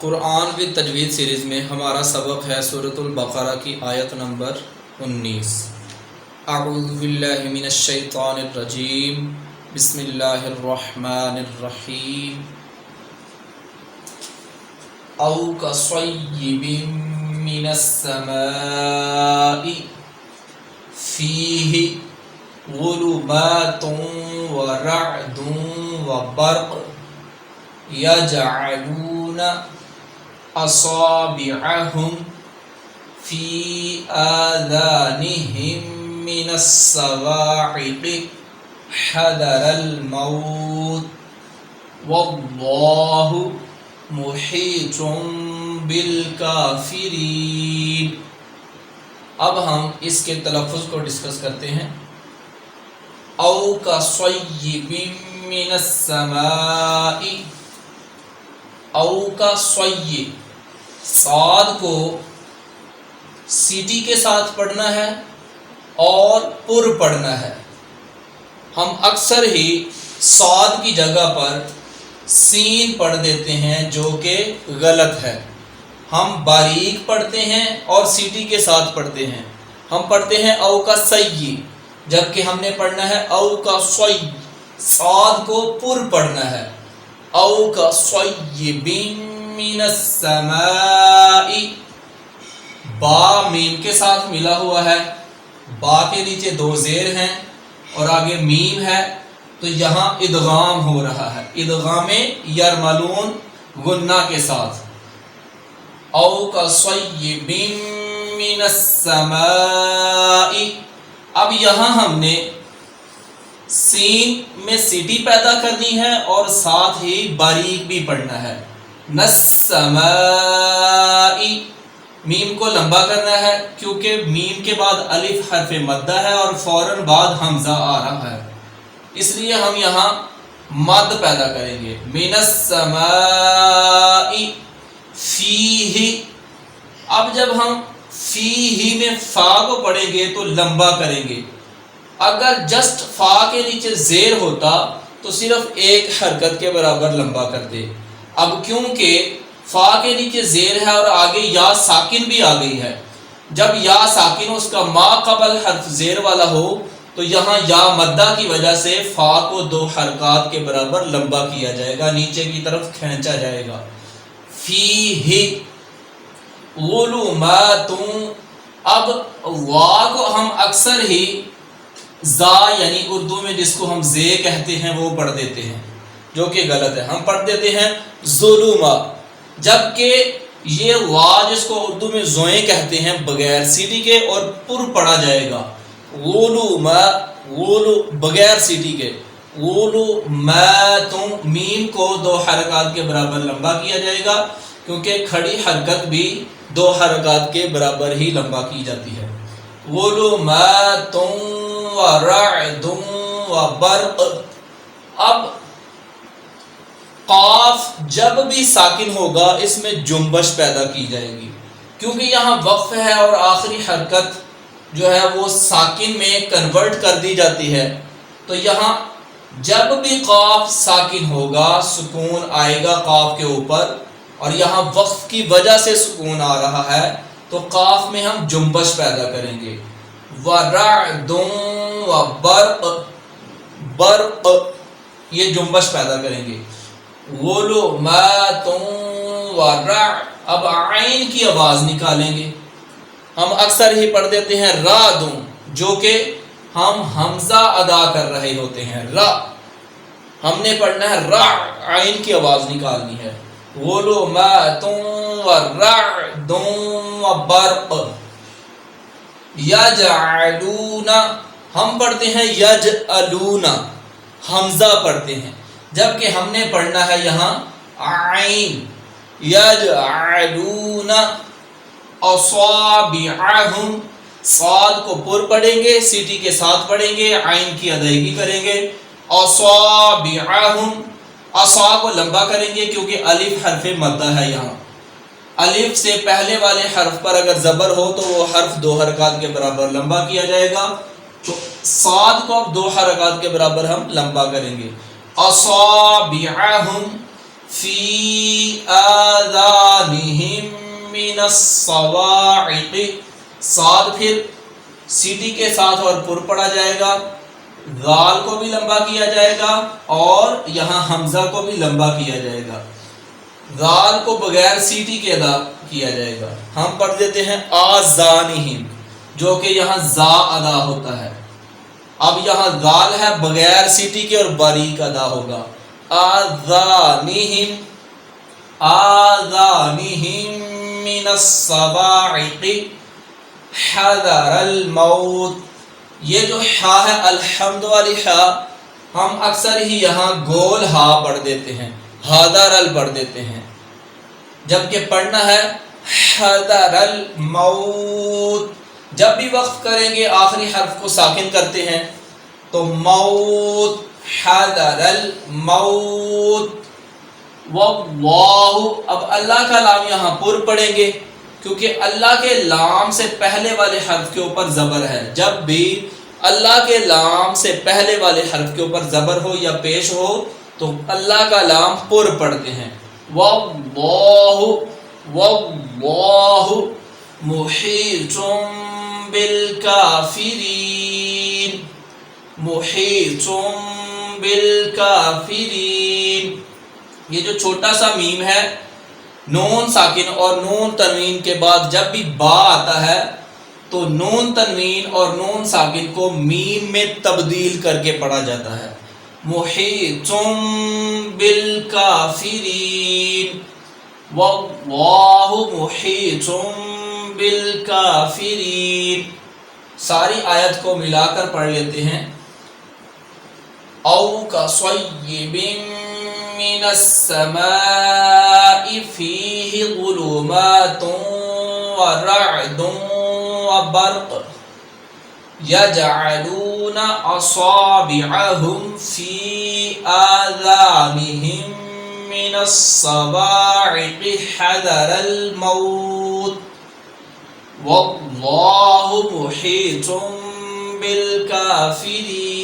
قرآن وی تجوید series میں ہمارا سبق ہے سورۃ البقرہ کی آیت نمبر 19۔ اعوذ باللہ من الشیطان الرجیم، بسم اللہ الرحمن الرحیم۔ او کصیب من السماء فیہ ظلمات ورعد وبرق یجعلون اصابعهم في آذانهم من الصواعق حذر الموت والله محيط بالكافرين۔ اب ہم اس کے تلفظ کو ڈسکس کرتے ہیں۔ او کصیب من السماء، او کا صیب، صاد کو سیٹی کے ساتھ پڑھنا ہے اور پر پڑھنا ہے۔ ہم اکثر ہی صاد کی جگہ پر سین پڑھ دیتے ہیں جو کہ غلط ہے۔ ہم باریک پڑھتے ہیں اور سیٹی کے ساتھ پڑھتے ہیں۔ ہم پڑھتے ہیں او کا صیب، جبکہ ہم نے پڑھنا ہے او کا صیب، صاد کو پر پڑھنا ہے۔ او کصیب من السماء، با میم کے ساتھ ملا ہوا ہے، با کے نیچے دو زیر ہیں اور آگے میم ہے، تو یہاں ادغام ہو رہا ہے، ادغام یرملون غنہ کے ساتھ۔ او کصیب من السماء، اب یہاں ہم نے سین میں سیٹی پیدا کرنی ہے اور ساتھ ہی باریک بھی پڑھنا ہے۔ نسماء، میم کو لمبا کرنا ہے کیونکہ میم کے بعد الف حرف مدہ ہے اور فوراً بعد حمزہ آ رہا ہے، اس لیے ہم یہاں مد پیدا کریں گے۔ من السماء فیہ، اب جب ہم فیہ میں فا کو پڑھیں گے تو لمبا کریں گے۔ اگر جسٹ فا کے نیچے زیر ہوتا تو صرف ایک حرکت کے برابر لمبا کرتے۔ اب کیونکہ فا کے نیچے زیر ہے اور آگے یا ساکن بھی آ گئی ہے، جب یا ساکن اس کا ما قبل حرف زیر والا ہو تو یہاں یا مدہ کی وجہ سے فا کو دو حرکات کے برابر لمبا کیا جائے گا، نیچے کی طرف کھینچا جائے گا۔ فیہ ظلمات، اب وا کو ہم اکثر ہی زا یعنی اردو میں جس کو ہم زے کہتے ہیں وہ پڑھ دیتے ہیں، جو کہ غلط ہے۔ ہم پڑھ دیتے ہیں ظلما، جبکہ یہ وا جس کو اردو میں زوئیں کہتے ہیں بغیر سیٹی کے اور پر پڑھا جائے گا، غلوما، غلو بغیر سیٹی کے، غلومات، میم کو دو حرکات کے برابر لمبا کیا جائے گا کیونکہ کھڑی حرکت بھی دو حرکات کے برابر ہی لمبا کی جاتی ہے۔ غلومات ورعد وبرق، اب قاف جب بھی ساکن ہوگا اس میں جنبش پیدا کی جائے گی، کیونکہ یہاں وقف ہے اور آخری حرکت جو ہے وہ ساکن میں کنورٹ کر دی جاتی ہے، تو یہاں جب بھی قاف ساکن ہوگا سکون آئے گا قاف کے اوپر، اور یہاں وقف کی وجہ سے سکون آ رہا ہے تو قاف میں ہم جنبش پیدا کریں گے۔ وَرَعْدٌ وَبَرْقٌ، برق یہ جنبش پیدا کریں گے۔ ظُلُمَاتٌ وَرَعْدٌ، اب عین کی آواز نکالیں گے۔ ہم اکثر ہی پڑھ دیتے ہیں رَعْدٌ، جو کہ ہم حمزہ ادا کر رہے ہوتے ہیں، را، ہم نے پڑھنا ہے را، عین کی آواز نکالنی ہے۔ ظُلُمَاتٌ وَرَعْدٌ وَبَرْقٌ یجعلون، ہم پڑھتے ہیں یجعلون، حمزہ پڑھتے ہیں، جبکہ ہم نے پڑھنا ہے یہاں عین۔ یجعلون اصابعہم، صاد کو پر پڑھیں گے، سیٹی کے ساتھ پڑھیں گے، عین کی ادائیگی کریں گے۔ اصابعہم، اصا کو لمبا کریں گے کیونکہ الف حرف مدہ ہے، یہاں الف سے پہلے والے حرف پر اگر زبر ہو تو وہ حرف دو حرکات کے برابر لمبا کیا جائے گا، تو صاد کو اب دو حرکات کے برابر ہم لمبا کریں گے۔ اصابعہم، فی آذانہم من الصواعق، صاد پھر سیٹی کے ساتھ اور پر پڑھا جائے گا، ذال کو بھی لمبا کیا جائے گا اور یہاں حمزہ کو بھی لمبا کیا جائے گا، ذال کو بغیر سیٹی کے ادا کیا جائے گا۔ ہم پڑھ دیتے ہیں آذانہم، جو کہ یہاں زا ادا ہوتا ہے، اب یہاں ذال ہے بغیر سیٹی کے اور باریک ادا ہوگا، آذانہم، آذانہم من الصواعق حذر الموت۔ یہ جو ہا ہے الحمد والی ہا، ہم اکثر ہی یہاں گول ہا پڑھ دیتے ہیں، حذر ال پڑھ دیتے ہیں، جبکہ پڑھنا ہے حذر الموت۔ جب بھی وقف کریں گے آخری حرف کو ساکن کرتے ہیں تو موت، حذر الموت، واللہ، اب اللہ کا لام یہاں پر پڑھیں گے کیونکہ اللہ کے لام سے پہلے والے حرف کے اوپر زبر ہے، جب بھی اللہ کے لام سے پہلے والے حرف کے اوپر زبر ہو یا پیش ہو تو اللہ کا لام پر پڑھتے ہیں، واللہ، واللہ محیط بالکافرین، محیط بالکافرین۔ یہ جو چھوٹا سا میم ہے، نون ساکن اور نون تنوین کے بعد جب بھی با آتا ہے تو نون تنوین اور نون ساکن کو میم میں تبدیل کر کے پڑھا جاتا ہے، محیط بالکافرین، واللہ محیط بالکافرین۔ ساری آیت کو ملا کر پڑھ لیتے ہیں۔ او کصیب من السماء فیہ ظلمات ورعد وبرق یجعلون اصابعهم فی آذانہم من الصواعق حذر الموت واللہ محیط بالکافرین۔